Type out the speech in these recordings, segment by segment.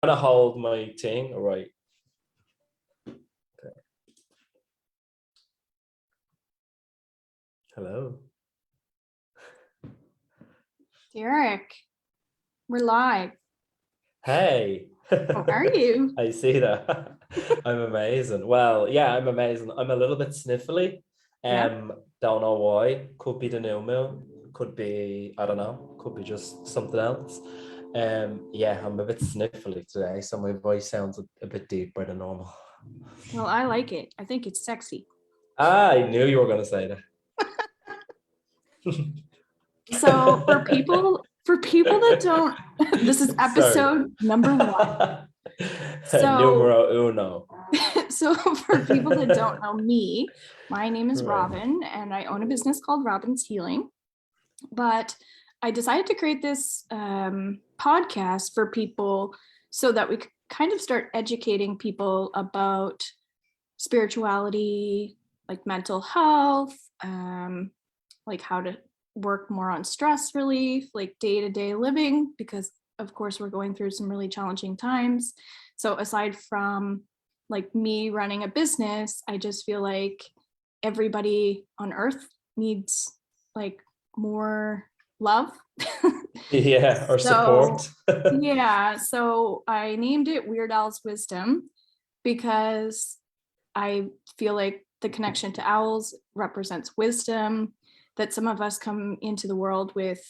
I'm gonna hold my thing, all right. Okay. Hello. Derek, we're live. Hey. How are you? I see that. I'm amazing. Well, yeah, I'm amazing. I'm a little bit sniffly. Yeah. Don't know why. Could be the new moon. Could be, I don't know. Could be just something else. Yeah, I'm a bit sniffly today, so my voice sounds a bit deeper than normal. Well, I like it. I think it's sexy. I knew you were gonna say So that. for people that don't, this is Sorry. episode number 1. So, Numero uno. so for people that don't know me, my name is Right. Robin, and I own a business called Robin's Healing. But I decided to create this podcast for people so that we could kind of start educating people about spirituality, like mental health, like how to work more on stress relief, like day-to-day living, because of course we're going through some really challenging times. So aside from like me running a business, I just feel like everybody on earth needs like more love. Yeah, or So support. yeah, so I named it Weird Al's Wisdom because I feel like the connection to owls represents wisdom, that some of us come into the world with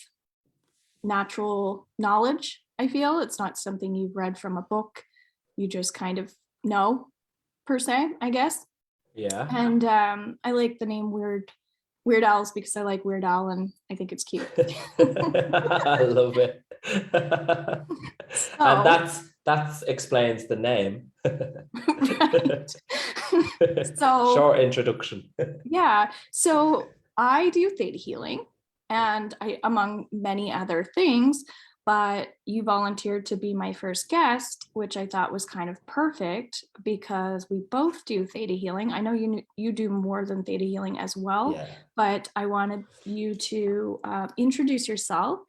natural knowledge. I feel it's not something you've read from a book. You just kind of know, per se, I guess. Yeah. And I like the name Weird Owls because I like Weird Al and I think it's cute. I love it. And So, that's explains the name. right. So Short introduction. yeah, so I do theta healing and I, among many other things, but you volunteered to be my first guest, which I thought was kind of perfect because we both do theta healing. I know you do more than theta healing as well, Yeah. but I wanted you to introduce yourself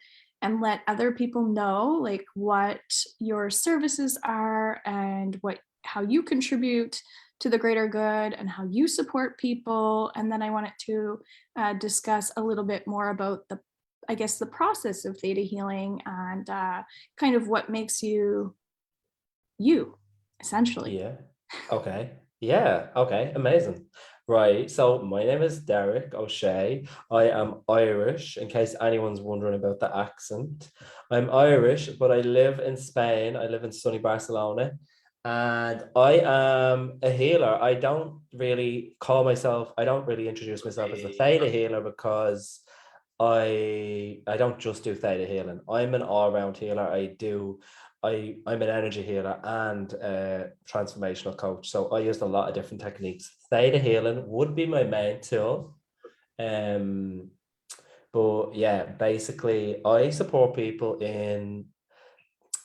and let other people know like what your services are and what how you contribute to the greater good and how you support people. And then I wanted to discuss a little bit more about I guess, the process of theta healing and kind of what makes you you, essentially. Yeah. Okay. Yeah. Okay. Amazing. Right. So my name is Derek O'Shea. I am Irish, in case anyone's wondering about the accent. I'm Irish, but I live in Spain. I live in sunny Barcelona. And I am a healer. I don't really introduce myself as a theta healer because I don't just do theta healing. I'm an all-round healer. I'm an energy healer and a transformational coach. So I use a lot of different techniques. Theta healing would be my main tool. Um, but yeah, basically I support people in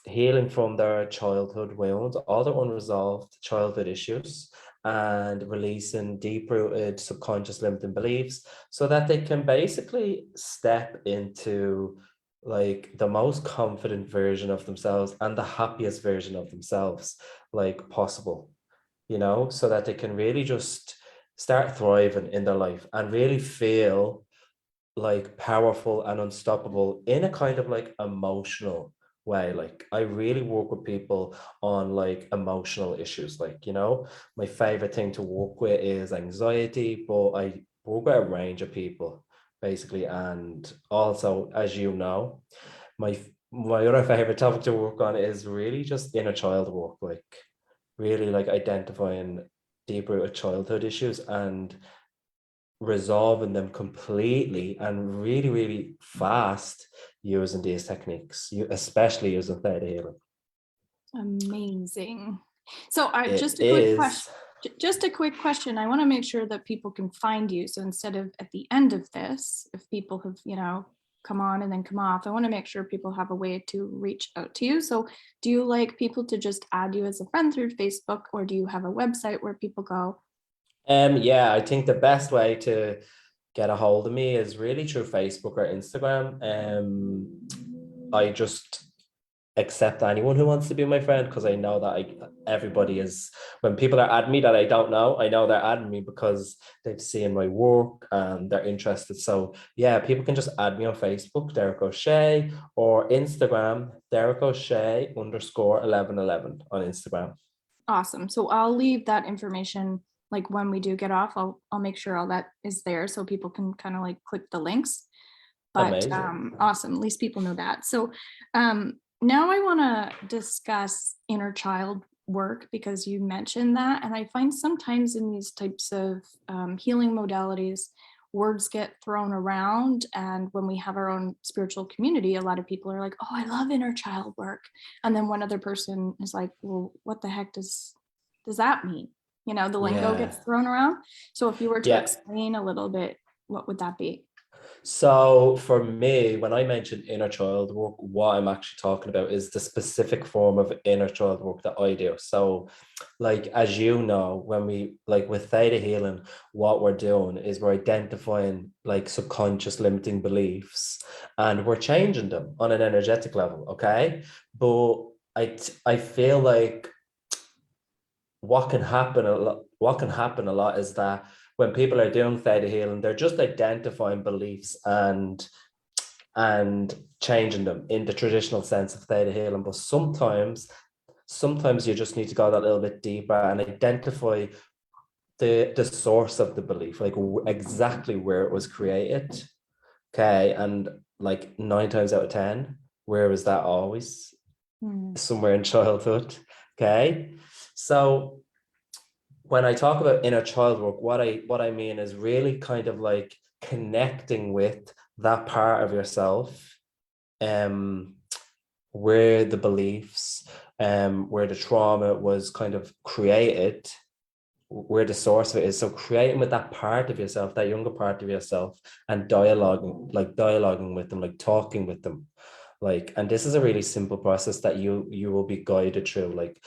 healing from their childhood wounds, all their unresolved childhood issues, and releasing deep rooted subconscious limiting beliefs so that they can basically step into like the most confident version of themselves and the happiest version of themselves like possible, so that they can really just start thriving in their life and really feel like powerful and unstoppable in a kind of like emotional way. Like I really work with people on like emotional issues. Like, my favorite thing to work with is anxiety, but I work with a range of people basically. And also, as you know, my other favorite topic to work on is really just inner child work, like really like identifying deep rooted childhood issues and resolving them completely and really, really fast using these techniques, especially using theta healing. Amazing. So It is. just a quick question. I want to make sure that people can find you. So instead of at the end of this, if people have, come on and then come off, I want to make sure people have a way to reach out to you. So do you like people to just add you as a friend through Facebook, or do you have a website where people go? Yeah, I think the best way to get a hold of me is really through Facebook or Instagram. I just accept anyone who wants to be my friend, because I know that everybody is, when people are adding me that I don't know, I know they're adding me because they've seen my work and they're interested. So yeah, people can just add me on Facebook, Derek O'Shea, or Instagram, Derek O'Shea _1111 on Instagram. Awesome. So I'll leave that information, like when we do get off, I'll make sure all that is there so people can kind of like click the links. But Amazing. awesome. At least people know that. So now I want to discuss inner child work, because you mentioned that. And I find sometimes in these types of healing modalities, words get thrown around. And when we have our own spiritual community, a lot of people are like, oh, I love inner child work. And then one other person is like, well, what the heck does that mean? You know, the lingo Yeah. gets thrown around. So if you were to Yeah. explain a little bit, what would that be? So for me, when I mention inner child work, what I'm actually talking about is the specific form of inner child work that I do. So like, as you know, when we like with theta healing, what we're doing is we're identifying like subconscious limiting beliefs and we're changing them on an energetic level. Okay. But I feel like what can happen a lot is that when people are doing theta healing, they're just identifying beliefs and changing them in the traditional sense of theta healing. But sometimes you just need to go that little bit deeper and identify the source of the belief, like exactly where it was created. Okay. And like 9 times out of 10, where was that always? Somewhere in childhood. Okay. So when I talk about inner child work, what I mean is really kind of like connecting with that part of yourself, um, where the beliefs, where the trauma was kind of created, where the source of it is. So creating with that part of yourself, that younger part of yourself, and dialoguing with them, like talking with them. Like, and this is a really simple process that you will be guided through. Like,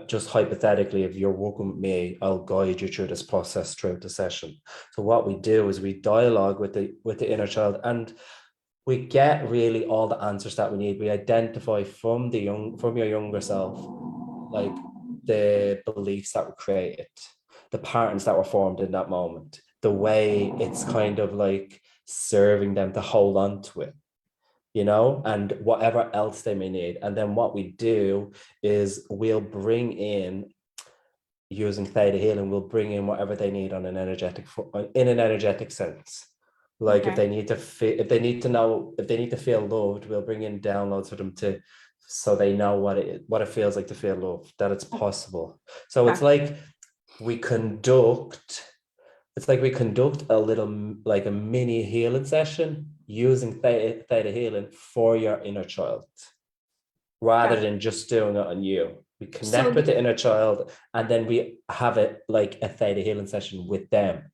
just hypothetically, if you're working with me, I'll guide you through this process throughout the session. So what we do is we dialogue with the inner child, and we get really all the answers that we need. We identify from your younger self, like the beliefs that were created, the patterns that were formed in that moment, the way it's kind of like serving them to hold on to it, and whatever else they may need. And then what we do is we'll bring in, using theta healing, we'll bring in whatever they need in an energetic sense. Like Okay. if they need to feel loved, we'll bring in downloads for them so they know what it feels like to feel loved, that it's possible. So Gotcha. it's like we conduct a little, like a mini healing session using theta healing for your inner child, rather Gotcha. than just doing it on you. We So connect with the inner child, and then we have it like a theta healing session with them.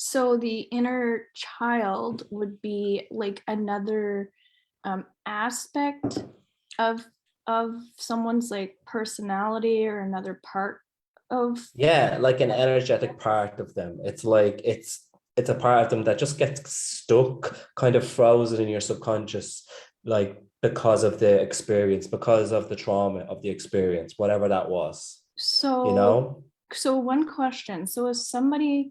so the inner child would be like another aspect of someone's like personality, or another part of. Yeah, like an energetic part of them. It's like it's a part of them that just gets stuck, kind of frozen in your subconscious, like because of the experience, because of the trauma of the experience, whatever that was, you So know? one question. So if somebody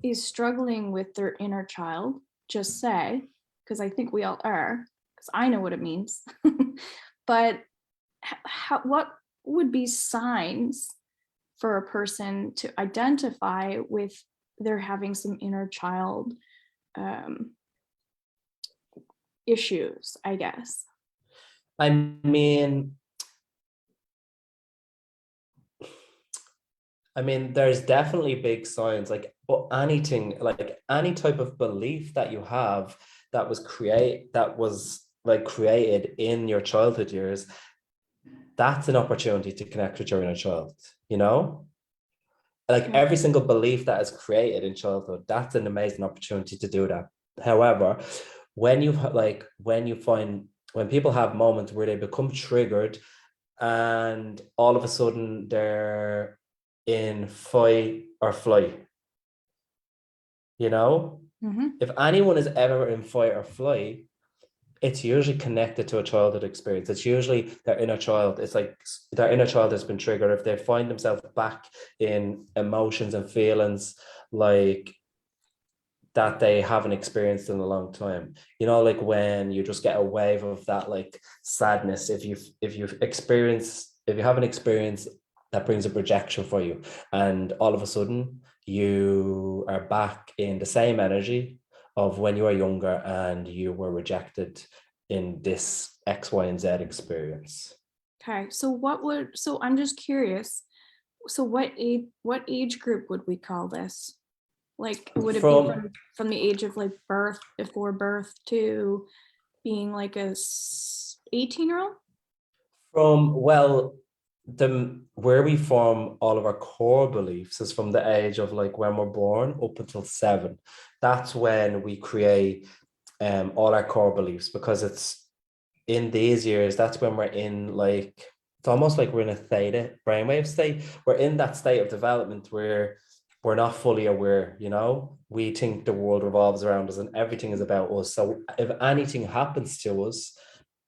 is struggling with their inner child, just say, because I think we all are, because I know what it means. But what would be signs for a person to identify with they're having some inner child um, issues, I guess? I mean, there's definitely big signs, like, but anything, like any type of belief that you have that was like created in your childhood years, that's an opportunity to connect with your inner child, you know? Like Okay. every single belief that is created in childhood, that's an amazing opportunity to do that. However, when people have moments where they become triggered and all of a sudden they're in fight or flight, you know? Mm-hmm. If anyone is ever in fight or flight, it's usually connected to a childhood experience. It's usually their inner child. It's like their inner child has been triggered. If they find themselves back in emotions and feelings like that they haven't experienced in a long time. You know, like when you just get a wave of that like sadness, if you have an experience that brings a projection for you, and all of a sudden you are back in the same energy of when you were younger and you were rejected in this X, Y, and Z experience. Okay. So I'm just curious. So what age group would we call this? Like, would it be From from the age of like birth, before birth, to being like 18-year-old? From well, the where we form all of our core beliefs is from the age of like when we're born up until 7. That's when we create all our core beliefs, because it's in these years, that's when we're in like, it's almost like we're in a theta brainwave state. We're in that state of development where we're not fully aware, you know? We think the world revolves around us and everything is about us. So if anything happens to us,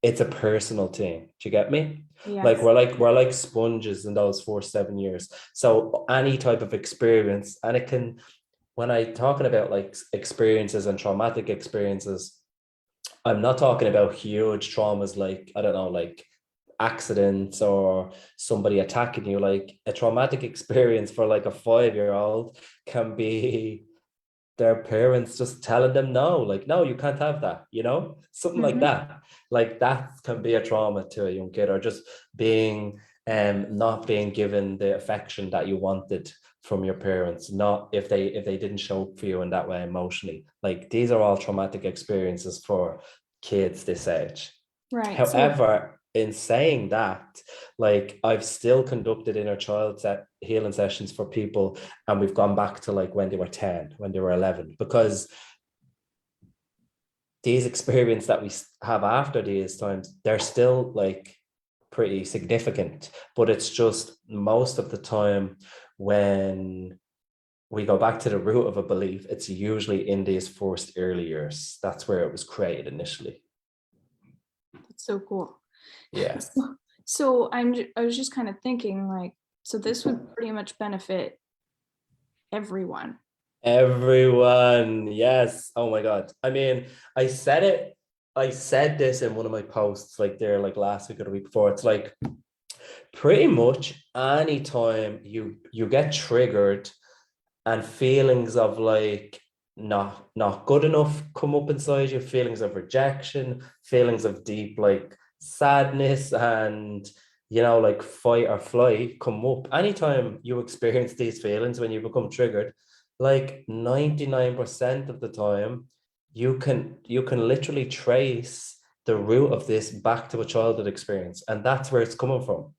it's a personal thing. Do you get me? Like Yes. we're like sponges in those 4 7 years. So any type of experience, and it can, when I talking about like experiences and traumatic experiences, I'm not talking about huge traumas like, I don't know, like accidents or somebody attacking you. Like a traumatic experience for like a 5 year old can be their parents just telling them no, like, no, you can't have that, you know, something like Mm-hmm. that. Like that can be a trauma to a young kid, or just being not being given the affection that you wanted from your parents, not if they didn't show up for you in that way emotionally. Like these are all traumatic experiences for kids this age. Right. So, However, in saying that, like I've still conducted inner child healing sessions for people, and we've gone back to like when they were 10, when they were 11, because these experiences that we have after these times, they're still like pretty significant. But it's just most of the time when we go back to the root of a belief, it's usually in these first early years. That's where it was created initially. that's so cool. Yeah. So I was just kind of thinking like, so this would pretty much benefit everyone. Everyone, yes. Oh my God. I mean, I said this in one of my posts like there, like last week or the week before. It's like pretty much anytime you get triggered and feelings of like not good enough come up inside you, feelings of rejection, feelings of deep like sadness, and you know, like fight or flight come up. Anytime you experience these feelings when you become triggered, like 99% of the time you can literally trace the root of this back to a childhood experience, and that's where it's coming from.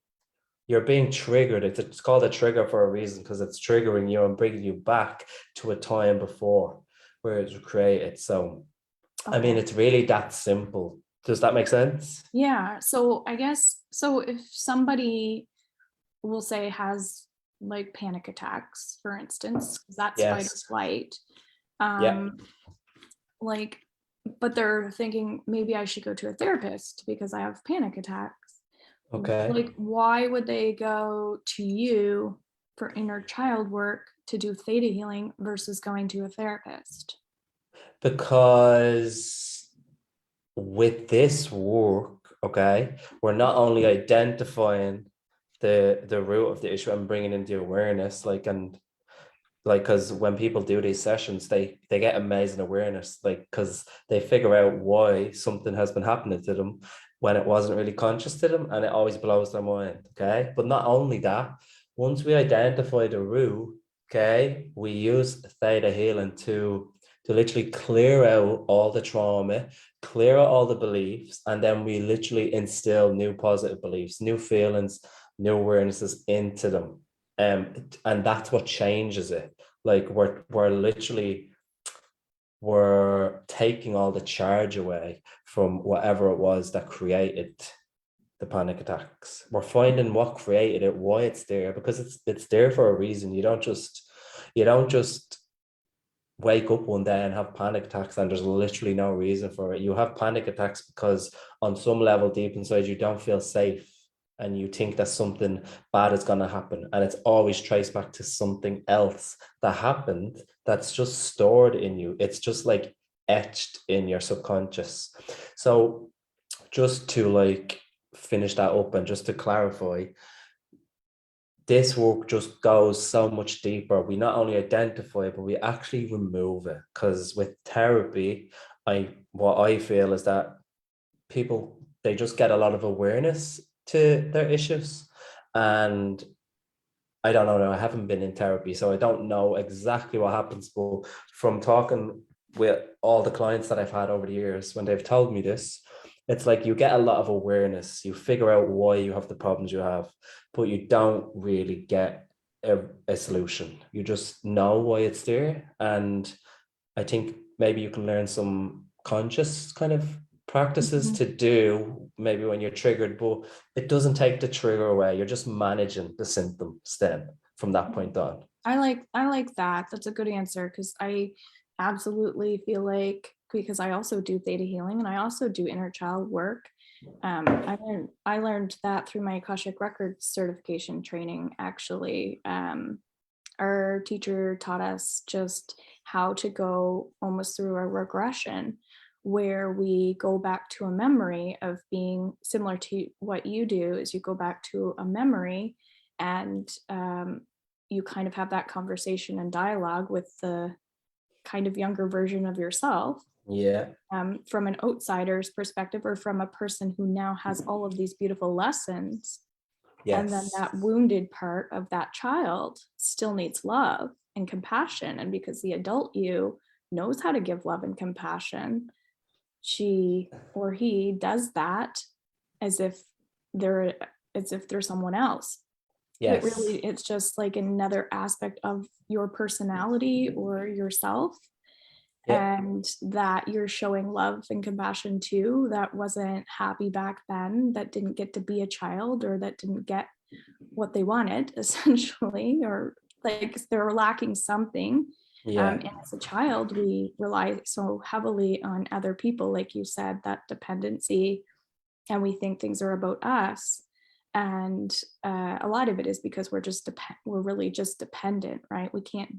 You're being triggered. It's called a trigger for a reason, because it's triggering you and bringing you back to a time before where it was created. So, I mean, Okay. it's really that simple. Does that make sense? Yeah. So I guess, so if somebody, will say, has like panic attacks, for instance, 'cause that's fight or Yes. flight. Yeah. Um, like, but they're thinking maybe I should go to a therapist because I have panic attacks. Okay. Like, why would they go to you for inner child work to do theta healing versus going to a therapist? Because with this work, okay, we're not only identifying the root of the issue and bringing in the awareness, like, and like, because when people do these sessions, they get amazing awareness, like because they figure out why something has been happening to them when it wasn't really conscious to them, and it always blows their mind. Okay, but not only that, once we identify the root, okay, we use theta healing to literally clear out all the trauma, clear out all the beliefs, and then we literally instill new positive beliefs, new feelings, new awarenesses into them. And that's what changes it. Like we're literally we're taking all the charge away from whatever it was that created the panic attacks. We're finding what created it, why it's there, because it's there for a reason. You don't just wake up one day and have panic attacks, and there's literally no reason for it. You have panic attacks because on some level deep inside you don't feel safe, and you think that something bad is going to happen, and it's always traced back to something else that happened that's just stored in you. It's just like etched in your subconscious. So just to like finish that up and just to clarify, this work just goes so much deeper. We not only identify it, but we actually remove it. Because with therapy, what I feel is that people, they just get a lot of awareness to their issues. And I don't know, I haven't been in therapy, so I don't know exactly what happens. But from talking with all the clients that I've had over the years, when they've told me this, it's like you get a lot of awareness, you figure out why you have the problems you have, but you don't really get a solution. You just know why it's there. And I think maybe you can learn some conscious kind of practices to do maybe when you're triggered, but it doesn't take the trigger away. You're just managing the symptoms then from that point on. I like that. That's a good answer, because I absolutely feel like, because I also do theta healing and I also do inner child work. I learned that through my Akashic Records certification training. Actually, our teacher taught us just how to go almost through a regression, where we go back to a memory of being similar to what you do. Is you go back to a memory, and you kind of have that conversation and dialogue with the kind of younger version of yourself, Yeah. from an outsider's perspective, or from a person who now has all of these beautiful lessons. And then Yes. that wounded part of that child still needs love and compassion. And because the adult you knows how to give love and compassion, she or he does that as if they're someone else. But Yes. really, it's just like another aspect of your personality or yourself, Yeah. and that you're showing love and compassion to, that wasn't happy back then, that didn't get to be a child, or that didn't get what they wanted, essentially, or like they're lacking something. Yeah. And as a child, we rely so heavily on other people, like you said, that dependency, and we think things are about us. And a lot of it is because we're really just dependent, right? We can't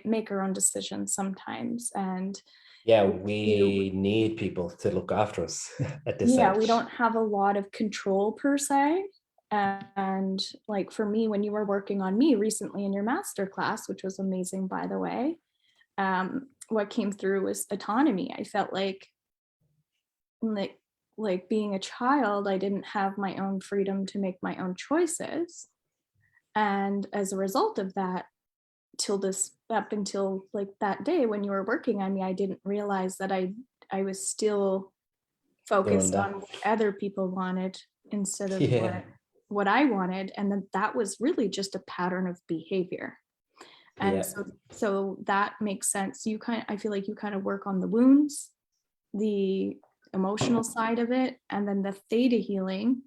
make our own decisions sometimes. And Yeah. you We need people to look after us at this yeah, we age. don't have a lot of control per se. And like for me, when you were working on me recently in your master class, which was amazing, by the way, what came through was autonomy. I felt like like being a child, I didn't have my own freedom to make my own choices. And as a result of that, up until like that day when you were working on me, I didn't realize that I was still Doing focused that. on what other people wanted instead of Yeah. what I wanted. And then that was really just a pattern of behavior. And Yeah. so that makes sense. I feel like you kind of work on the wounds, the emotional side of it, and then the theta healing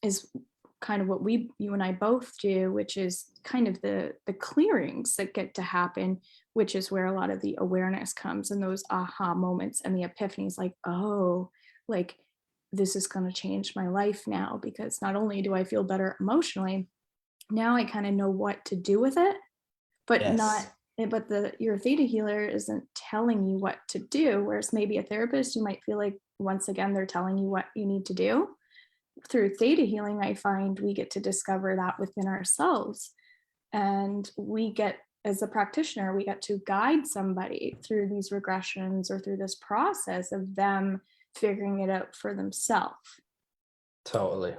is kind of what you and I both do, which is kind of the clearings that get to happen, which is where a lot of the awareness comes, and those aha moments and the epiphanies, like, oh, like this is going to change my life now, because not only do I feel better emotionally, now I kind of know what to do with it, but not Yes. but your theta healer isn't telling you what to do, whereas maybe a therapist, you might feel like once again they're telling you what you need to do. Through theta healing, I find we get to discover that within ourselves. And as a practitioner, we get to guide somebody through these regressions or through this process of them figuring it out for themselves. Totally.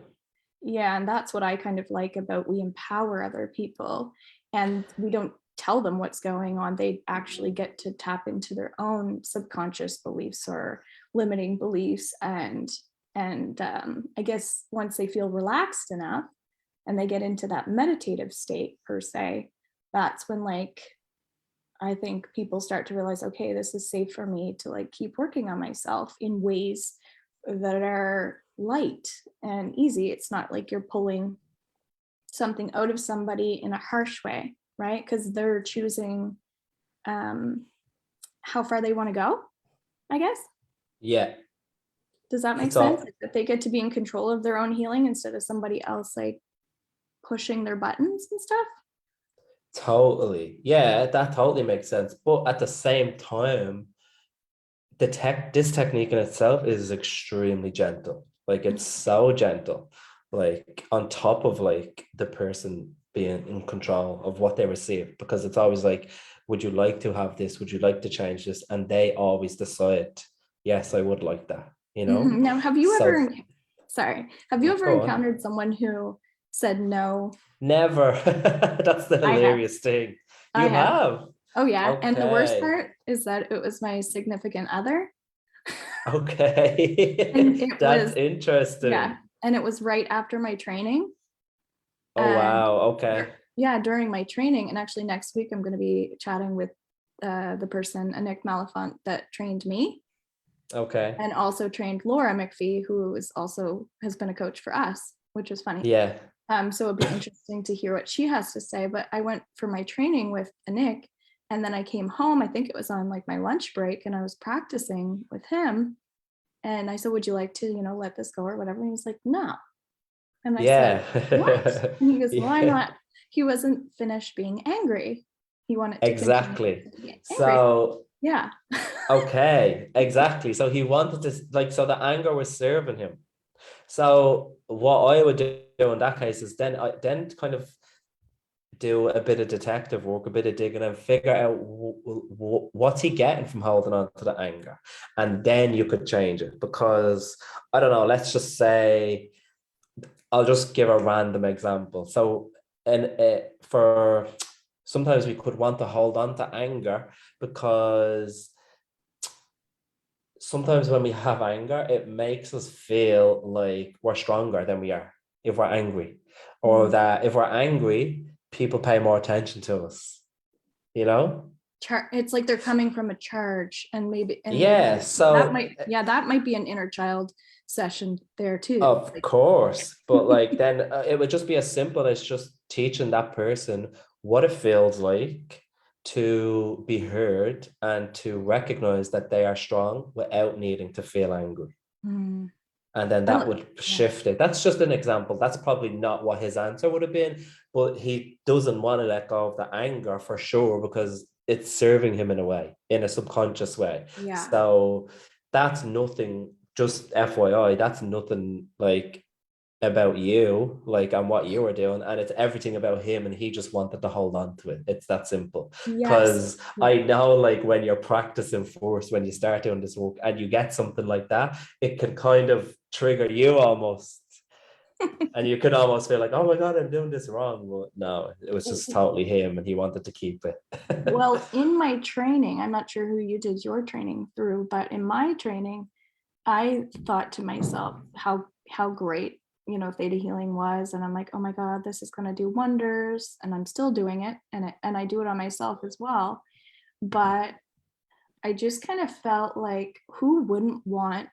Yeah, and that's what I kind of like about, we empower other people, and we don't tell them what's going on. They actually get to tap into their own subconscious beliefs or limiting beliefs. And I guess once they feel relaxed enough and they get into that meditative state per se, that's when, like, I think people start to realize, okay, this is safe for me to like keep working on myself in ways that are light and easy. It's not like you're pulling something out of somebody in a harsh way, right? Because they're choosing how far they want to go, I guess. Yeah, Does that make it's sense? all That they get to be in control of their own healing instead of somebody else like pushing their buttons and stuff. totally, yeah, that totally makes sense. But at the same time, this technique in itself is extremely gentle. Like it's so gentle, like on top of like the person being in control of what they receive, because it's always like, would you like to have this? Would you like to change this? And they always decide, yes, I would like that, you know? Now, So have you ever go on. encountered someone who said no? Never. That's the I have. hilarious thing. I You have. have. Oh yeah. And the worst Okay. part is that it was my significant other. And Okay. it That's was, yeah. interesting. And it was right after my training. Oh And wow. Okay. yeah, during my training. And actually next week I'm going to be chatting with the person, Nick Malafont, that trained me Okay. and also trained Laura McPhee, who is also has been a coach for us, which is funny. Yeah. So it'd be interesting to hear what she has to say. But I went for my training with Nick, and then I came home. I think it was on like my lunch break, and I was practicing with him. And I said, "Would you like to, let this go or whatever?" And he was like, "No." And I said, Yeah. "What?" And he goes, "Well, I'm Yeah. not." He wasn't finished being angry. He wanted to continue Exactly. to be angry. So, Yeah. okay, exactly. So he wanted to like so the anger was serving him. So what I would do in that case is then kind of do a bit of detective work, a bit of digging, and figure out what's he getting from holding on to the anger, and then you could change it. Because I don't know. Let's just say I'll just give a random example. So, and for sometimes we could want to hold on to anger because sometimes when we have anger, it makes us feel like we're stronger than we are if we're angry, or Mm. that if we're angry, people pay more attention to us, you know? It's like they're coming from a charge, and maybe Yeah. that So, might be an inner child session there too. of course, but like then it would just be as simple as just teaching that person what it feels like to be heard and to recognize that they are strong without needing to feel angry. Mm. And then that would Yeah. shift it. That's just an example. That's probably not what his answer would have been, but he doesn't want to let go of the anger for sure because it's serving him in a way, in a subconscious way. Yeah. So that's nothing, just FYI, that's nothing like about you, like and what you were doing, and it's everything about him, and he just wanted to hold on to it. It's that simple. Yes. Because Yeah. I know, like when you're practicing force, when you start doing this work, and you get something like that, it can kind of trigger you almost, and you could almost feel like, oh my god, I'm doing this wrong. But no, it was just totally him, and he wanted to keep it. Well, in my training, I'm not sure who you did your training through, but in my training, I thought to myself how great, theta healing was. And I'm like, oh my God, this is gonna do wonders. And I'm still doing it. And I do it on myself as well. But I just kind of felt like who wouldn't want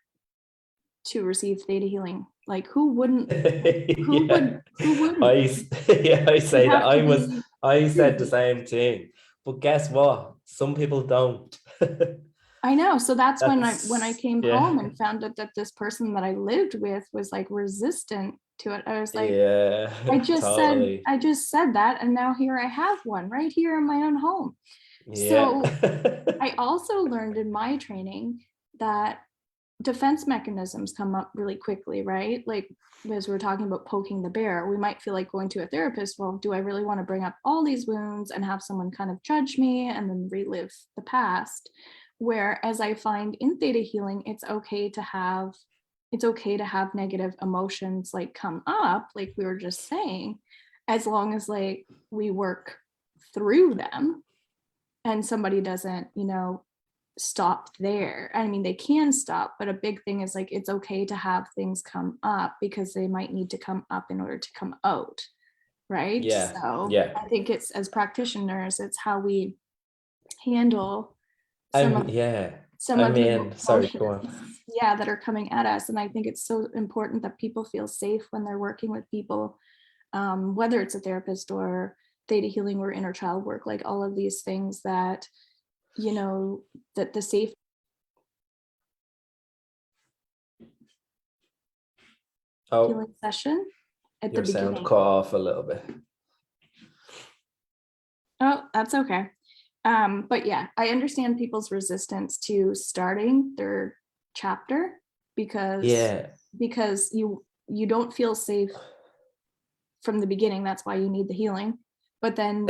to receive theta healing? Like who wouldn't Yeah, who wouldn't? I yeah, I You say that have to be I said the really. same thing, but guess what? Some people don't. I know. So that's when I That's came yeah, home and found out that this person that I lived with was like resistant to it. I was like, yeah, totally, I just said that, and now here I have one right here in my own home. yeah, So I also learned in my training that defense mechanisms come up really quickly, right? Like as we're talking about poking the bear, we might feel like going to a therapist. Well, do I really want to bring up all these wounds and have someone kind of judge me and then relive the past? Whereas I find in theta healing, it's okay to have negative emotions like come up, like we were just saying, as long as like we work through them and somebody doesn't, stop there. I mean, they can stop, but a big thing is like it's okay to have things come up because they might need to come up in order to come out, right? yeah, So yeah. I think it's as practitioners, it's how we handle some I'm of yeah. some I of the mean, sorry, go on. emotions, yeah, that are coming at us. And I think it's so important that people feel safe when they're working with people, whether it's a therapist or theta healing or inner child work, like all of these things, that you know, that the safe healing session at the Your sound beginning. cut off a little bit. Oh, that's okay. But yeah, I understand people's resistance to starting their chapter because you don't feel safe from the beginning. That's why you need the healing. But then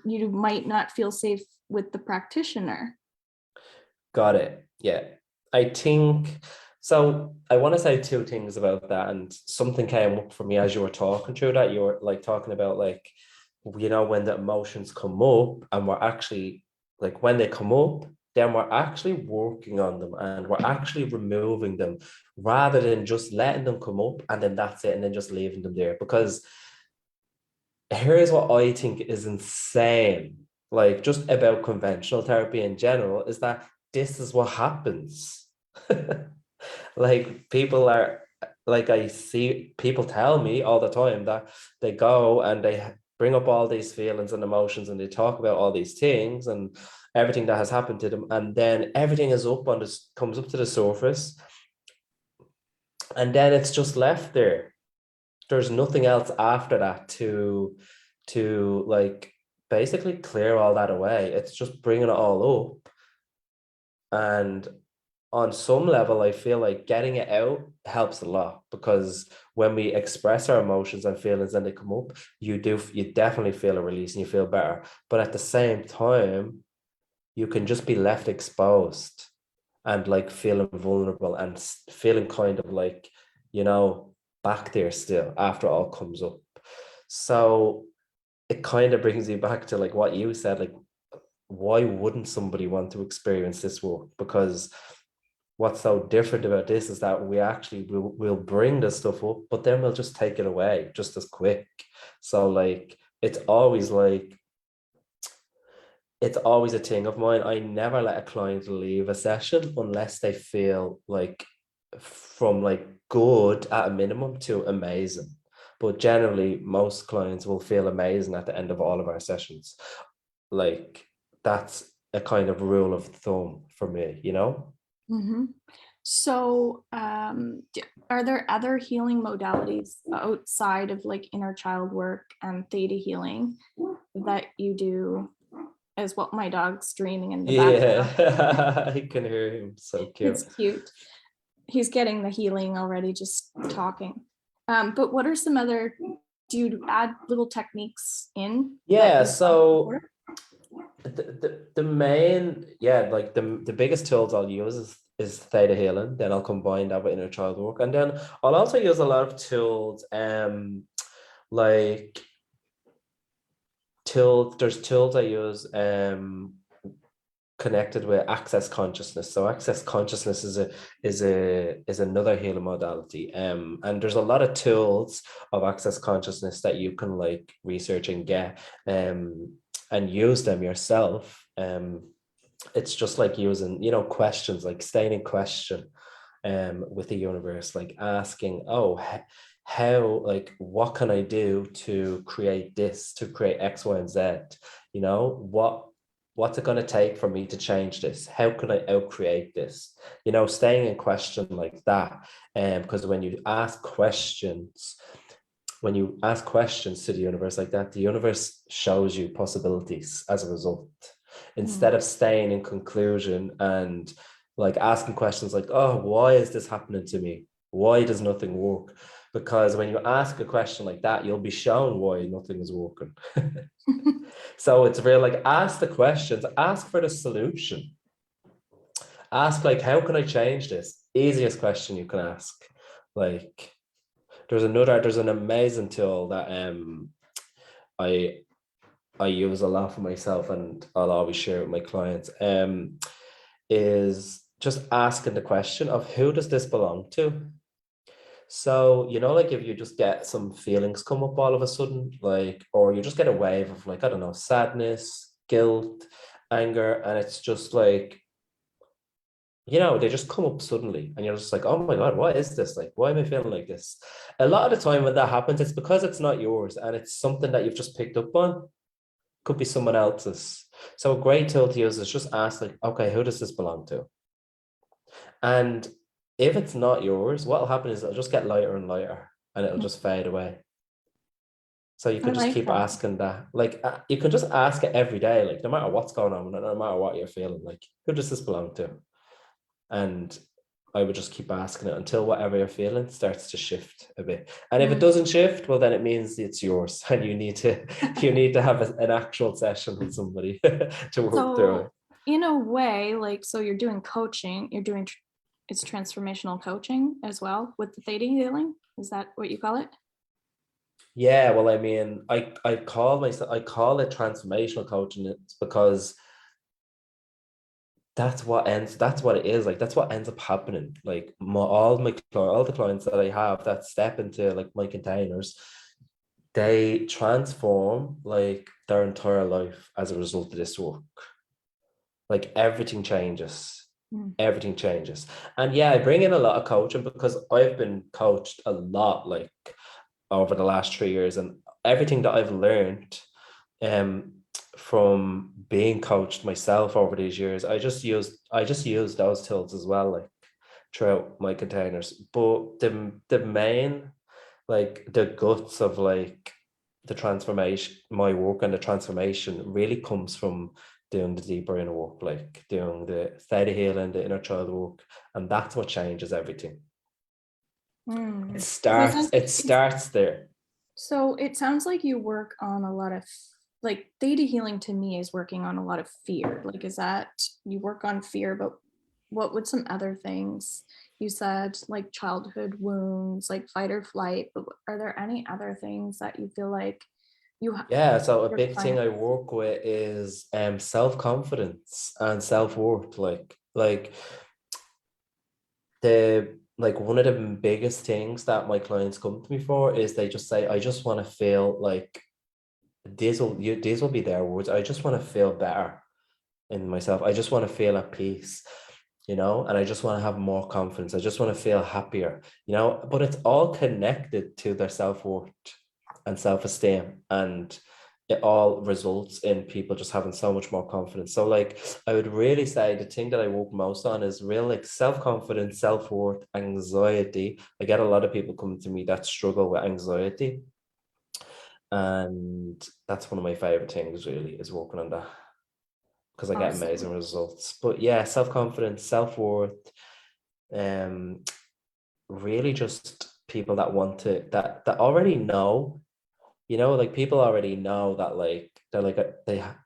you might not feel safe with the practitioner. Got it. Yeah. I think so. I want to say two things about that, and something came up for me as you were talking through that. You were like talking about like, you know, when the emotions come up and we're actually like when they come up, then we're actually working on them and we're actually removing them rather than just letting them come up and then that's it and then just leaving them there. Because here's what I think is insane, like just about conventional therapy in general, is that this is what happens. Like people are like I see people tell me all the time that they go and they bring up all these feelings and emotions and they talk about all these things and everything that has happened to them, and then everything is up on this comes up to the surface and then it's just left there. There's nothing else after that to like basically clear all that away. It's just bringing it all up. And on some level, I feel like getting it out helps a lot, because when we express our emotions and feelings and they come up, you definitely feel a release and you feel better. But at the same time, you can just be left exposed and like feeling vulnerable and feeling kind of like, you know, back there still after all comes up. So it kind of brings you back to like what you said, like, why wouldn't somebody want to experience this work? Because what's so different about this is that we actually will bring this stuff up, but then we'll just take it away just as quick. So like it's always a thing of mine. I never let a client leave a session unless they feel like from like good at a minimum to amazing. But generally, most clients will feel amazing at the end of all of our sessions. Like that's a kind of rule of thumb for me, you know? Mm-hmm. So, are there other healing modalities outside of like inner child work and theta healing that you do? Is what my dog's dreaming in the background. Yeah, I can hear him. So cute. It's cute. He's getting the healing already just talking. But what are some other, do you add little techniques in? Yeah, so the main, yeah, like the biggest tools I'll use is theta healing. Then I'll combine that with inner child work. And then I'll also use a lot of tools, like there's tools I use connected with access consciousness. So access consciousness is another healing modality. And there's a lot of tools of access consciousness that you can like research and get and use them yourself. It's just like using, you know, questions, like staying in question with the universe, like asking, oh, how, like, what can I do to create this, to create X, Y, and Z? You know, what's it going to take for me to change this? How can I outcreate this? You know, staying in question like that. Because when you ask questions to the universe like that, the universe shows you possibilities as a result. Instead of staying in conclusion and like asking questions like, oh, why is this happening to me? Why does nothing work? Because when you ask a question like that, you'll be shown why nothing is working. So it's real, like, ask the questions, ask for the solution. Ask like, how can I change this? Easiest question you can ask. Like, there's an amazing tool that I use a lot for myself and I'll always share with my clients, is just asking the question of who does this belong to? So, you know, like if you just get some feelings come up all of a sudden, like, or you just get a wave of like, I don't know, sadness, guilt, anger, and it's just like, you know, they just come up suddenly and you're just like, oh my God, what is this? Like, why am I feeling like this? A lot of the time when that happens, it's because it's not yours and it's something that you've just picked up on. could be someone else's. So a great tool to use is just ask, like, okay, who does this belong to? And if it's not yours, what will happen is it'll just get lighter and lighter and it'll just fade away. So you I can just like keep that. asking that. Like you can just ask it every day, like no matter what's going on, no matter what you're feeling, like who does this belong to? And I would just keep asking it until whatever you're feeling starts to shift a bit. And if it doesn't shift, well, then it means it's yours, and you need to have an actual session with somebody to work through it. So in a way, like, so you're doing coaching, it's transformational coaching as well with the theta healing. Is that what you call it? Yeah, well, I mean, I call it transformational coaching. It's because that's what it is, like that's what ends up happening. Like all the clients that I have that step into like my containers, they transform like their entire life as a result of this work. Like everything changes. Everything changes. And yeah, I bring in a lot of coaching because I've been coached a lot, like over the last 3 years, and everything that I've learned from being coached myself over these years, I just use those tools as well, like throughout my containers. But the main, like the guts of like the transformation, my work and the transformation really comes from doing the deeper inner work, like doing the theta healing, the inner child work, and that's what changes everything. It starts there. So it sounds like you work on a lot of, like, theta healing to me is working on a lot of fear. Like, is that you work on fear, but what would some other things? You said like childhood wounds, like fight or flight, but are there any other things that you feel like Yeah, so a your big thing client? I work with is self-confidence and self-worth. Like one of the biggest things that my clients come to me for is they just say, I just want to feel like these will be their words. I just want to feel better in myself. I just want to feel at peace, and I just want to have more confidence. I just want to feel happier, but it's all connected to their self-worth and self-esteem, and it all results in people just having so much more confidence. So like I would really say the thing that I work most on is real like self-confidence, self-worth, anxiety. I get a lot of people coming to me that struggle with anxiety, and that's one of my favorite things really, is working on that, because I get Awesome. amazing results. But yeah, self-confidence, self-worth, um really just people that want to that already know, like people already know that, like they're like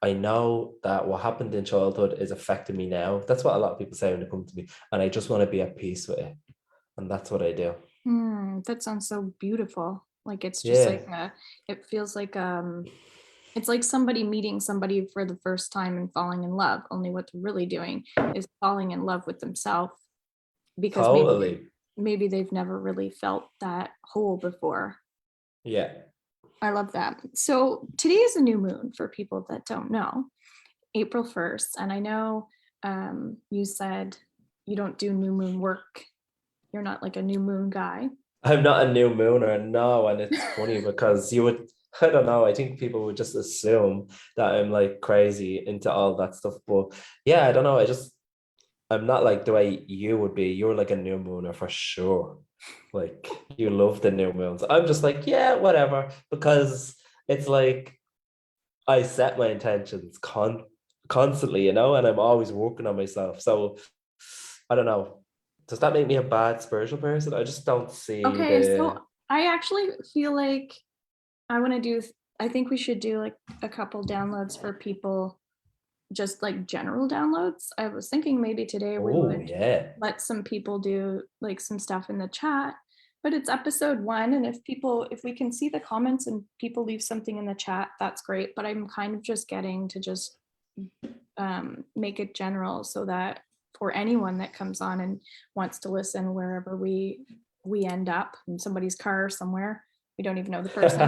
I know that what happened in childhood is affecting me now. That's what a lot of people say when they come to me, and I just want to be at peace with it, and that's what I do. That sounds so beautiful. Like it's just Yeah. like it feels like it's like somebody meeting somebody for the first time and falling in love. Only what they're really doing is falling in love with themselves because Totally. maybe they've never really felt that whole before. Yeah. I love that. So today is a new moon for people that don't know, April 1st. And I know you said you don't do new moon work. You're not like a new moon guy. I'm not a new mooner, no, and it's funny because you would, I don't know, I think people would just assume that I'm like crazy into all that stuff. But yeah, I don't know. I'm not like the way you would be. You're like a new mooner for sure. Like you love the new moons. I'm just like, yeah, whatever, because it's like I set my intentions constantly, and I'm always working on myself. So I don't know. Does that make me a bad spiritual person? I just don't see Okay, the. so I actually feel like I want to do, I think we should do like a couple downloads for people, just like general downloads. I was thinking maybe today we Oh would yeah. let some people do like some stuff in the chat, but it's episode 1. And if we can see the comments and people leave something in the chat, that's great. But I'm kind of just getting to just make it general so that for anyone that comes on and wants to listen wherever we end up in somebody's car somewhere, we don't even know the person,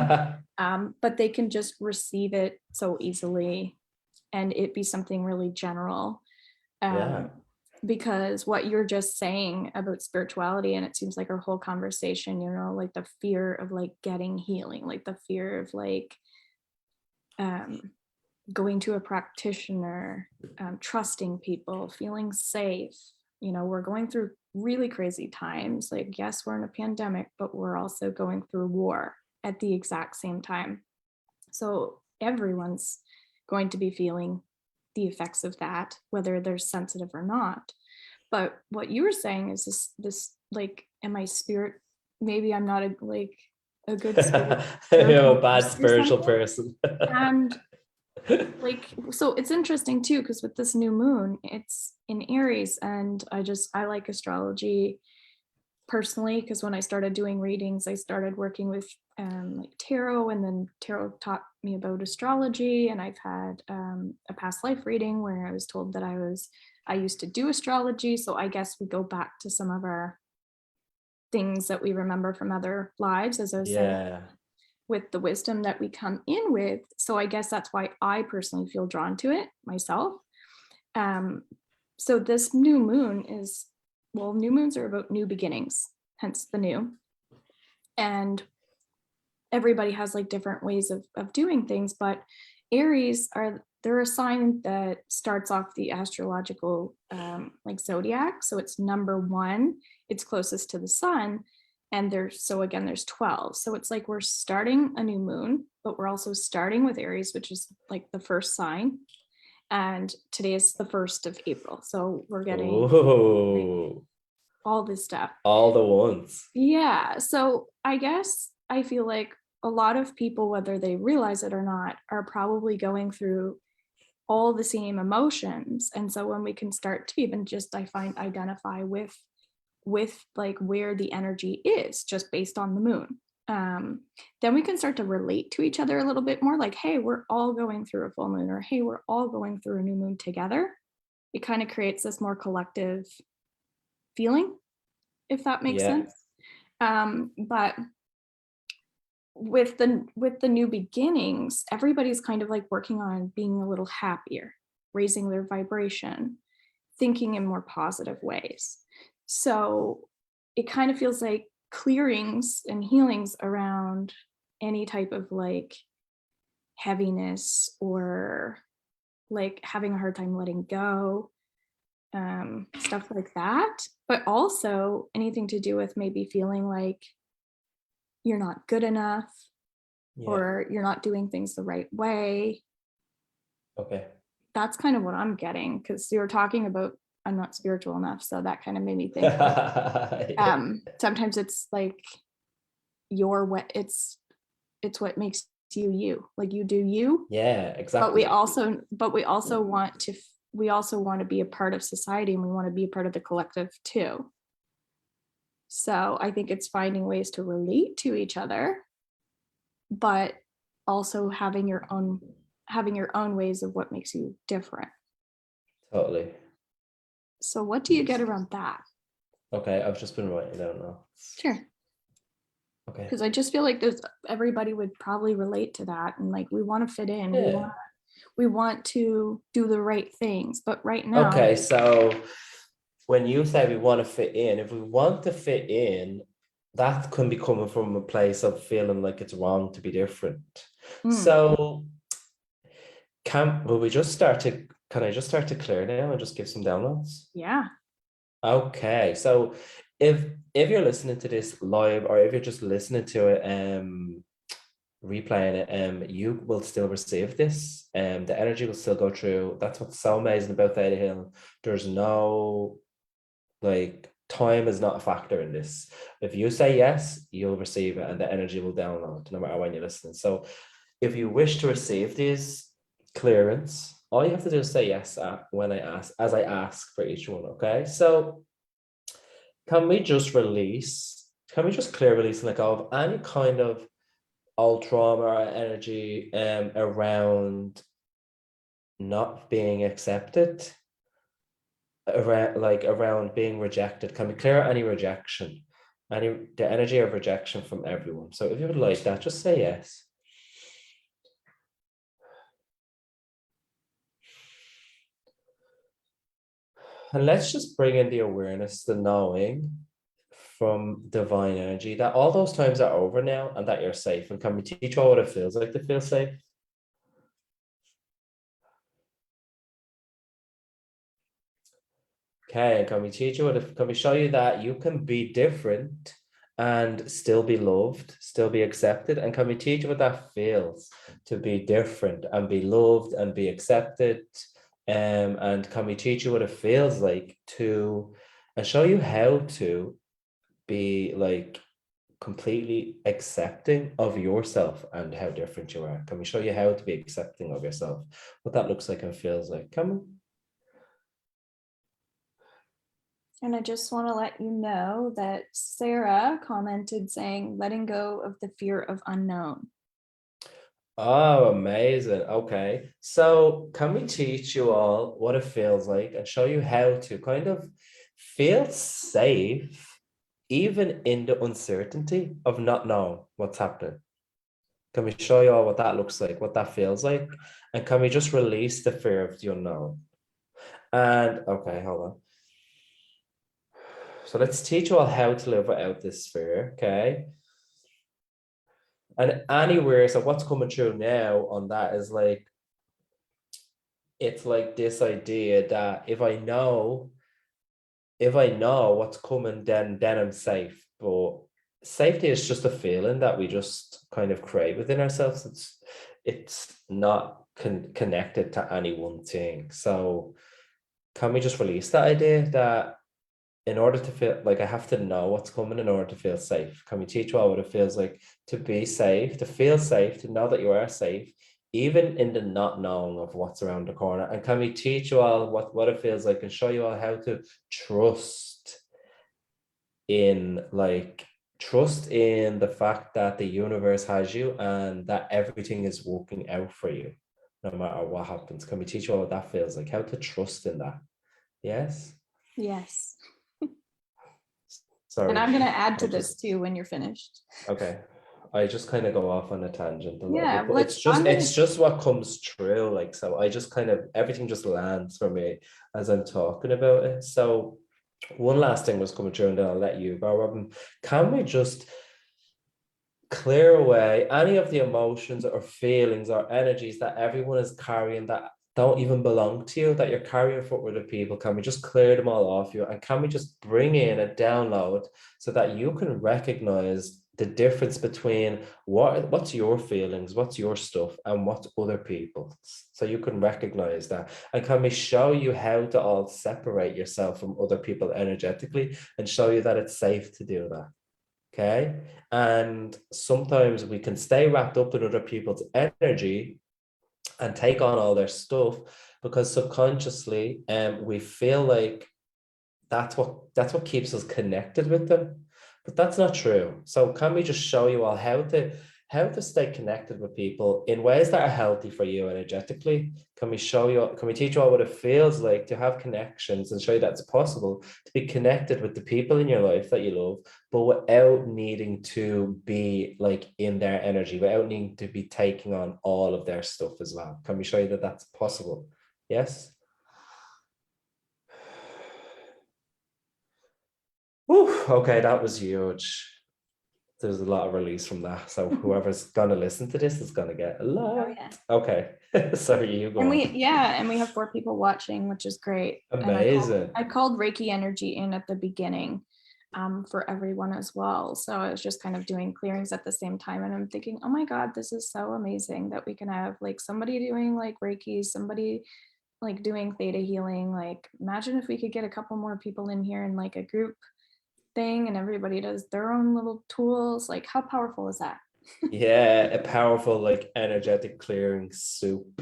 but they can just receive it so easily and it be something really general. Yeah. Because what you're just saying about spirituality, and it seems like our whole conversation, like the fear of like getting healing, like the fear of like going to a practitioner, trusting people, feeling safe. We're going through really crazy times. Like, yes, we're in a pandemic, but we're also going through war at the exact same time. So everyone's going to be feeling the effects of that, whether they're sensitive or not. But what you were saying is this like, am I spirit? Maybe I'm not a good I'm spiritual a bad person or spiritual something. person. And like, so it's interesting too, because with this new moon, it's in Aries, and I like astrology personally, because when I started doing readings, I started working with like tarot, and then tarot taught me about astrology. And I've had a past life reading where I was told that I used to do astrology. So I guess we go back to some of our things that we remember from other lives, as I was saying, Yeah. with the wisdom that we come in with. So I guess that's why I personally feel drawn to it myself. So this new moon is, well, new moons are about new beginnings, hence the new. And everybody has like different ways of doing things, but Aries they're a sign that starts off the astrological like zodiac. So it's number 1, it's closest to the sun. And there's 12. So it's like we're starting a new moon, but we're also starting with Aries, which is like the first sign. And today is the 1st of April. So we're getting like Oh, all this stuff. all the ones. Yeah. So I guess I feel like a lot of people, whether they realize it or not, are probably going through all the same emotions. And so when we can start to even just, I find, identify with like where the energy is just based on the moon, then we can start to relate to each other a little bit more, like, hey, we're all going through a full moon, or hey, we're all going through a new moon together. It kind of creates this more collective feeling, if that makes Yeah. sense. But with the new beginnings, everybody's kind of like working on being a little happier, raising their vibration, thinking in more positive ways. So it kind of feels like clearings and healings around any type of like heaviness, or like having a hard time letting go, stuff like that. But also anything to do with maybe feeling like you're not good enough, Yeah. or you're not doing things the right way. Okay. That's kind of what I'm getting, because you were talking about I'm not spiritual enough, so that kind of made me think like, sometimes it's like your what it's what makes you you, like you do you. Yeah, But we exactly. also want to be a part of society, and we want to be a part of the collective too. So I think it's finding ways to relate to each other, but also having your own ways of what makes you different. Totally. So what do you get around that? Okay, I've just been writing down now. Sure. Okay. Because I just feel like everybody would probably relate to that, and like we want to fit in. Yeah. We want to do the right things, but right now, Okay, so when you say we want to fit in, if we want to fit in, that can be coming from a place of feeling like it's wrong to be different. So will we just start to, can I just start to clear now and just give some downloads? yeah. Okay, so if you're listening to this live, or if you're just listening to it, replaying it, you will still receive this, the energy will still go through. That's what's so amazing about Theta Healing. There's no, like, time is not a factor in this. If you say yes, you'll receive it, and the energy will download no matter when you're listening. So if you wish to receive these clearance, all you have to do is say yes as I ask for each one. Okay, so can we just clear release and let go of any kind of old trauma or energy around not being accepted, around being rejected? Can we clear any rejection, the energy of rejection from everyone? So if you would like that, just say yes. And let's just bring in the awareness, the knowing from divine energy that all those times are over now and that you're safe. And can we teach all what it feels like to feel safe? Okay, can we teach you can we show you that you can be different and still be loved, still be accepted? And can we teach you what that feels to be different and be loved and be accepted? And can we teach you what it feels like to, and show you how to be like completely accepting of yourself and how different you are? Can we show you how to be accepting of yourself? What that looks like and feels like? Come on. And I just want to let you know that Sarah commented saying, letting go of the fear of unknown. Oh, amazing. Okay. So, can we teach you all what it feels like and show you how to kind of feel safe, even in the uncertainty of not knowing what's happening? Can we show you all what that looks like, what that feels like? And can we just release the fear of the unknown? And okay, hold on. So, let's teach you all how to live without this fear. Okay. And anywhere, so what's coming through now on that is like, it's like this idea that if I know what's coming, then I'm safe. But safety is just a feeling that we just kind of create within ourselves. It's not connected to any one thing. So can we just release that idea that in order to feel like I have to know what's coming in order to feel safe? Can we teach you all what it feels like to be safe, to feel safe, to know that you are safe, even in the not knowing of what's around the corner? And can we teach you all what it feels like and show you all how to trust trust in the fact that the universe has you and that everything is working out for you, no matter what happens? Can we teach you all what that feels like? How to trust in that? Yes? Yes. And Sorry. I'm going to add to this too when you're finished. Okay. I just kind of go off on a tangent a little Yeah, bit, but let's, it's just what comes true. Like, so I just kind of, everything just lands for me as I'm talking about it. So one last thing was coming through and then I'll let you go, Robin. Can we just clear away any of the emotions or feelings or energies that everyone is carrying that don't even belong to you, that you're carrying for other people? Can we just clear them all off you? And can we just bring in a download so that you can recognize the difference between what's your feelings, what's your stuff, and what's other people's, so you can recognize that? And can we show you how to all separate yourself from other people energetically and show you that it's safe to do that? Okay. And sometimes we can stay wrapped up in other people's energy and take on all their stuff because subconsciously we feel like that's what keeps us connected with them. But that's not true. So can we just show you all how to stay connected with people in ways that are healthy for you energetically? Can we teach you all what it feels like to have connections and show you that it's possible to be connected with the people in your life that you love, but without needing to be like in their energy, without needing to be taking on all of their stuff as well? Can we show you that that's possible? Yes. Whew, okay, that was huge. There's a lot of release from that. So whoever's gonna listen to this is gonna get a lot. oh yeah. Okay. Sorry, you go And on. we have 4 people watching, which is great. Amazing. And I called Reiki energy in at the beginning for everyone as well. So I was just kind of doing clearings at the same time. And I'm thinking, oh my God, this is so amazing that we can have like somebody doing like Reiki, somebody like doing theta healing. Like imagine if we could get a couple more people in here in like a group thing and everybody does their own little tools. Like how powerful is that? Yeah, a powerful like energetic clearing soup.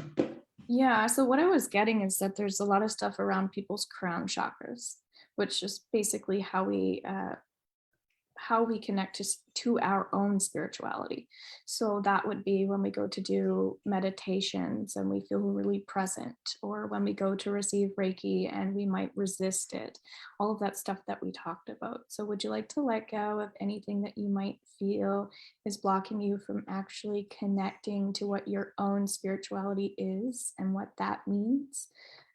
Yeah, so what I was getting is that there's a lot of stuff around people's crown chakras, which is basically how we connect to our own spirituality. So that would be when we go to do meditations and we feel really present, or when we go to receive Reiki and we might resist it, all of that stuff that we talked about. So would you like to let go of anything that you might feel is blocking you from actually connecting to what your own spirituality is and what that means,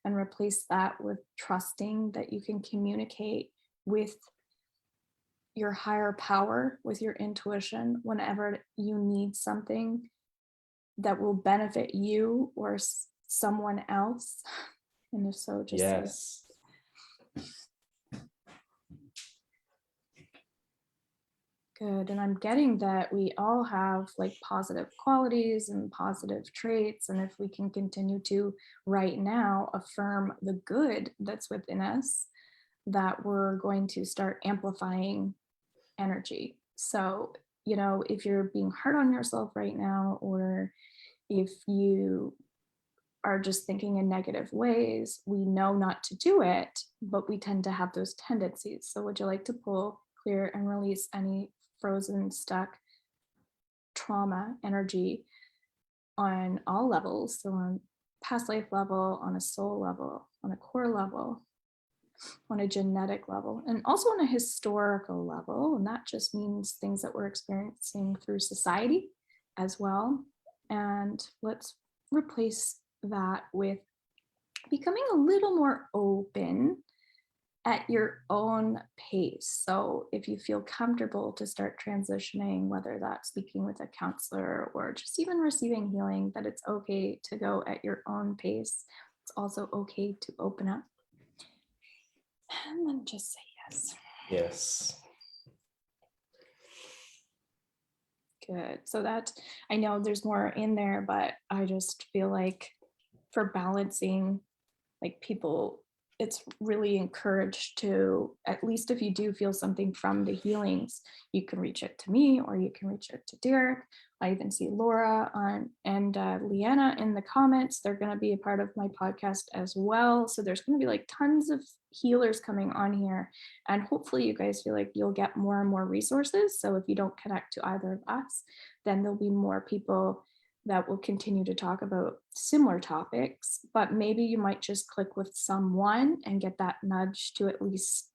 and replace that with trusting that you can communicate with your higher power, with your intuition, whenever you need something that will benefit you or someone else? And if so, just Yes. Good. And I'm getting that we all have like positive qualities and positive traits. And if we can continue to right now affirm the good that's within us, that we're going to start amplifying energy. So, if you're being hard on yourself right now, or if you are just thinking in negative ways, we know not to do it, but we tend to have those tendencies. So, would you like to pull, clear, and release any frozen, stuck trauma energy on all levels? So, on past life level, on a soul level, on a core level, on a genetic level, and also on a historical level. And that just means things that we're experiencing through society as well. And let's replace that with becoming a little more open at your own pace. So if you feel comfortable to start transitioning, whether that's speaking with a counselor or just even receiving healing, that it's okay to go at your own pace. It's also okay to open up. And then just say yes. Yes. Good. So that, I know there's more in there, but I just feel like for balancing, like, people, it's really encouraged to, at least if you do feel something from the healings, you can reach out to me or you can reach out to Derek. I even see Laura and Leanna in the comments. They're going to be a part of my podcast as well. So there's going to be like tons of healers coming on here. And hopefully you guys feel like you'll get more and more resources. So if you don't connect to either of us, then there'll be more people that will continue to talk about similar topics, but maybe you might just click with someone and get that nudge to at least,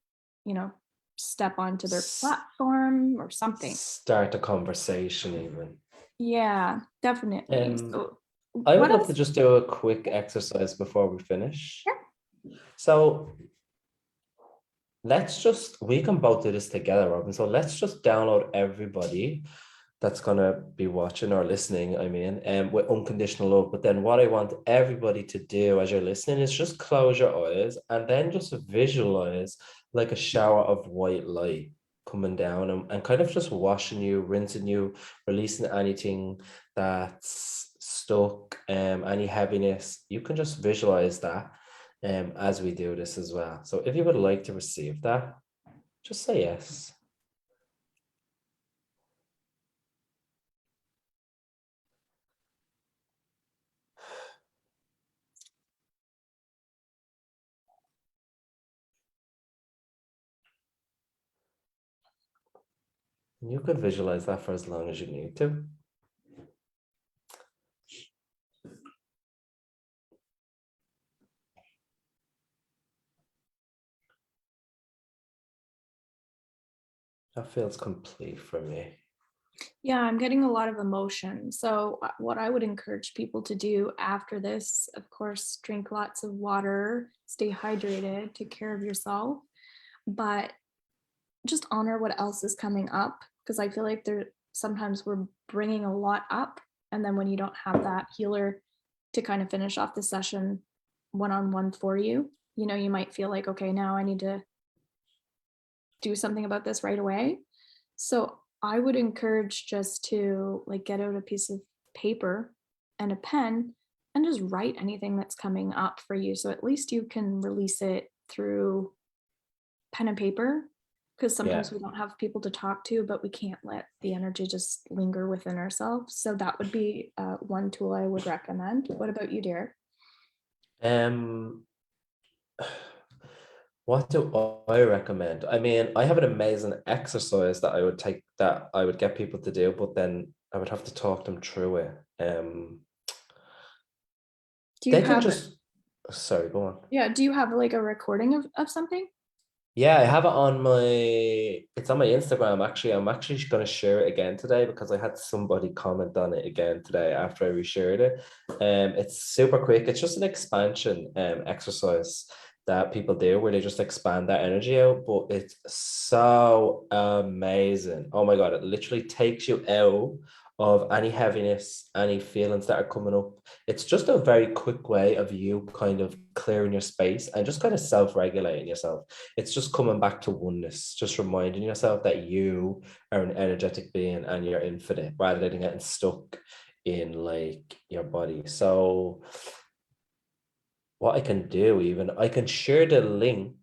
step onto their platform or something. Start a conversation even. Yeah, definitely. So I would what love else? to just do a quick exercise before we finish. Yeah. So we can both do this together, Robin. So let's just download everybody that's going to be watching or listening, with unconditional love. But then what I want everybody to do as you're listening is just close your eyes and then just visualize like a shower of white light coming down and kind of just washing you, rinsing you, releasing anything that's stuck, any heaviness. You can just visualize that as we do this as well. So if you would like to receive that, just say yes. You could visualize that for as long as you need to. That feels complete for me. Yeah, I'm getting a lot of emotion. So what I would encourage people to do after this, of course, drink lots of water, stay hydrated, take care of yourself, but just honor what else is coming up, because I feel like sometimes we're bringing a lot up, and then when you don't have that healer to kind of finish off the session one-on-one for you, you might feel like, okay, now I need to do something about this right away. So I would encourage just to like get out a piece of paper and a pen and just write anything that's coming up for you. So at least you can release it through pen and paper, because sometimes we don't have people to talk to, but we can't let the energy just linger within ourselves. So that would be one tool I would recommend. What about you, Derek? What do I recommend? I have an amazing exercise that I would get people to do, but then I would have to talk them through it. Sorry, go on. Yeah, do you have like a recording of something? Yeah, I have it it's on my Instagram, actually. I'm actually going to share it again today because I had somebody comment on it again today after I reshared it. It's super quick. It's just an expansion exercise that people do where they just expand that energy out, but it's so amazing. Oh my God, it literally takes you out of any heaviness, any feelings that are coming up. It's just a very quick way of you kind of clearing your space and just kind of self-regulating yourself. It's just coming back to oneness, just reminding yourself that you are an energetic being and you're infinite rather than getting stuck in like your body. So what I can do, even I can share the link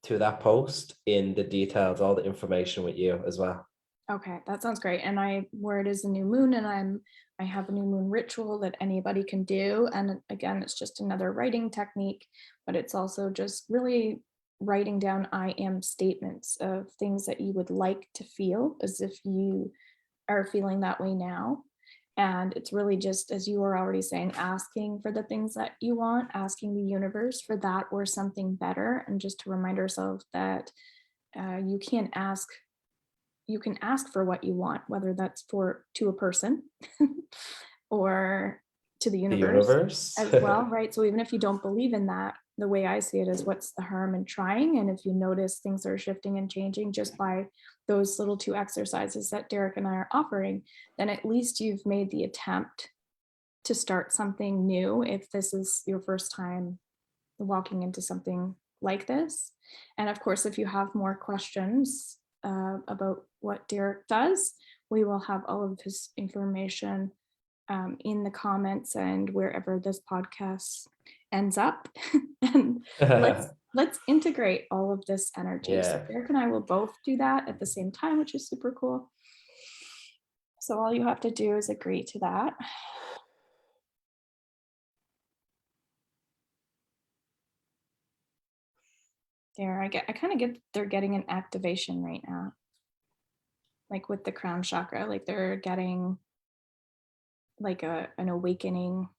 to that post in the details, all the information with you as well. Okay, that sounds great. And where it is a new moon, and I have a new moon ritual that anybody can do. And again, it's just another writing technique, but it's also just really writing down I am statements of things that you would like to feel as if you are feeling that way now. And it's really just, as you were already saying, asking for the things that you want, asking the universe for that or something better. And just to remind ourselves that you can ask for what you want, whether that's to a person or to the The universe universe. as well, right? So even if you don't believe in that, the way I see it is, what's the harm in trying? And if you notice things are shifting and changing just by those little 2 exercises that Derek and I are offering, then at least you've made the attempt to start something new if this is your first time walking into something like this. And of course, if you have more questions about what Derek does, we will have all of his information in the comments and wherever this podcast ends up. And let's integrate all of this energy. So Yeah. Derek and I will both do that at the same time, which is super cool. So all you have to do is agree to that. There, I kind of get they're getting an activation right now, like with the crown chakra, like they're getting like an awakening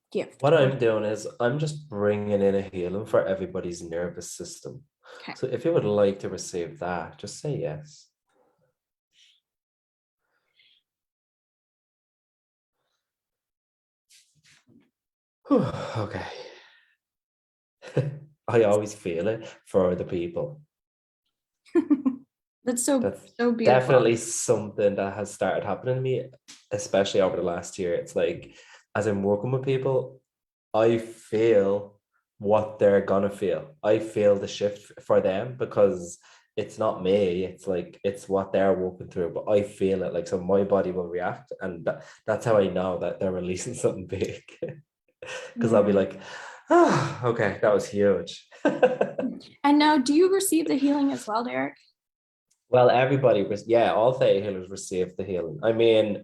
gift. What I'm doing is I'm just bringing in a healing for everybody's nervous system. Okay. So if you would like to receive that, just say yes. Whew, okay. I always feel it for the people. That's so beautiful. Definitely something that has started happening to me, especially over the last year. It's like, as I'm working with people, I feel what they're gonna feel. I feel the shift for them because it's not me. It's like it's what they're working through, but I feel it. Like, so my body will react, and that's how I know that they're releasing something big. Because I'll be like, oh, okay, that was huge. And now, do you receive the healing as well, Derek? Well, everybody was, yeah, all Theta healers receive the healing. I mean,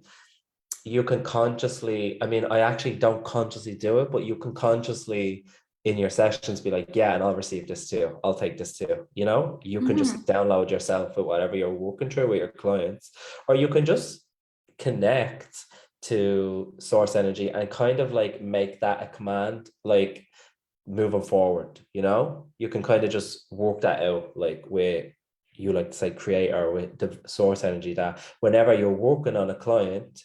you can consciously, I mean, I actually don't consciously do it, but you can consciously in your sessions be like, yeah, and I'll receive this too. I'll take this too. You know, you can just download yourself with whatever you're working through with your clients, or you can just connect to source energy and kind of like make that a command, like moving forward. You know, you can kind of just work that out, like with, you like to say, creator, with the source energy, that whenever you're working on a client,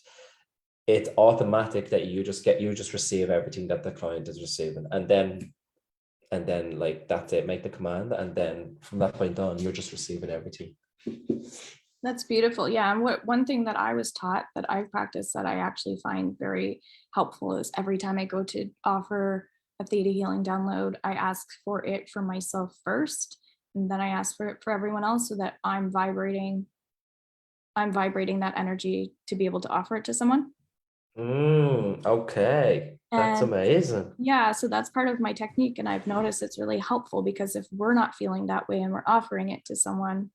it's automatic that you just receive everything that the client is receiving, and then like that's it, make the command, and then from that point on you're just receiving everything. That's beautiful. Yeah. And one thing that I was taught that I practice that I actually find very helpful is every time I go to offer a theta healing download, I ask for it for myself first, and then I ask for it for everyone else, so that I'm vibrating that energy to be able to offer it to someone. Okay, that's amazing. Yeah, so that's part of my technique, and I've noticed it's really helpful, because if we're not feeling that way and we're offering it to someone,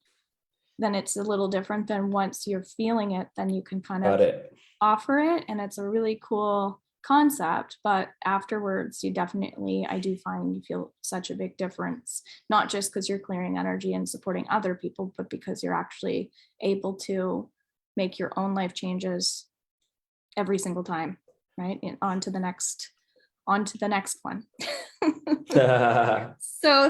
then it's a little different than once you're feeling it, then you can kind of offer it, and it's a really cool concept. But afterwards, I do find you feel such a big difference, not just because you're clearing energy and supporting other people, but because you're actually able to make your own life changes every single time, right? And on to the next one. So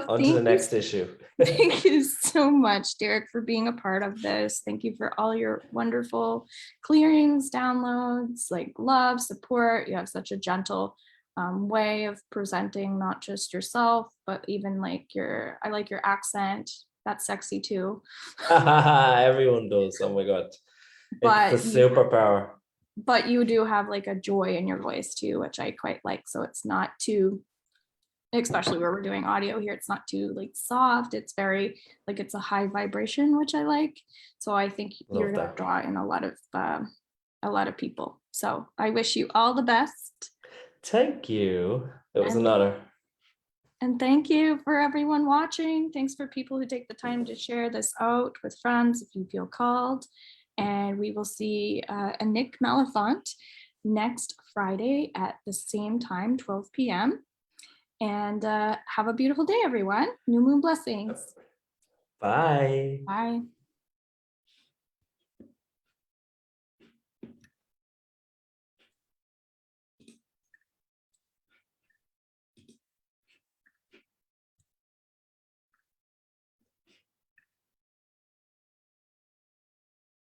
on to the next issue. Thank you so much, Derek, for being a part of this. Thank you for all your wonderful clearings, downloads, like love, support. You have such a gentle way of presenting not just yourself, but even like I like your accent. That's sexy too. Everyone does. Oh my God. but It's a superpower. but you do have like a joy in your voice too, which I quite like. So it's not too, especially where we're doing audio here, it's not too like soft. It's very like, it's a high vibration, which I like. So I think you're Love gonna that. draw in a lot of people. So I wish you all the best. Thank you. It was an And honor. And thank you for everyone watching. Thanks for people who take the time to share this out with friends if you feel called. And we will see a Nick Malafont next Friday at the same time, 12 p.m. And have a beautiful day, everyone. New moon blessings. Bye. Bye.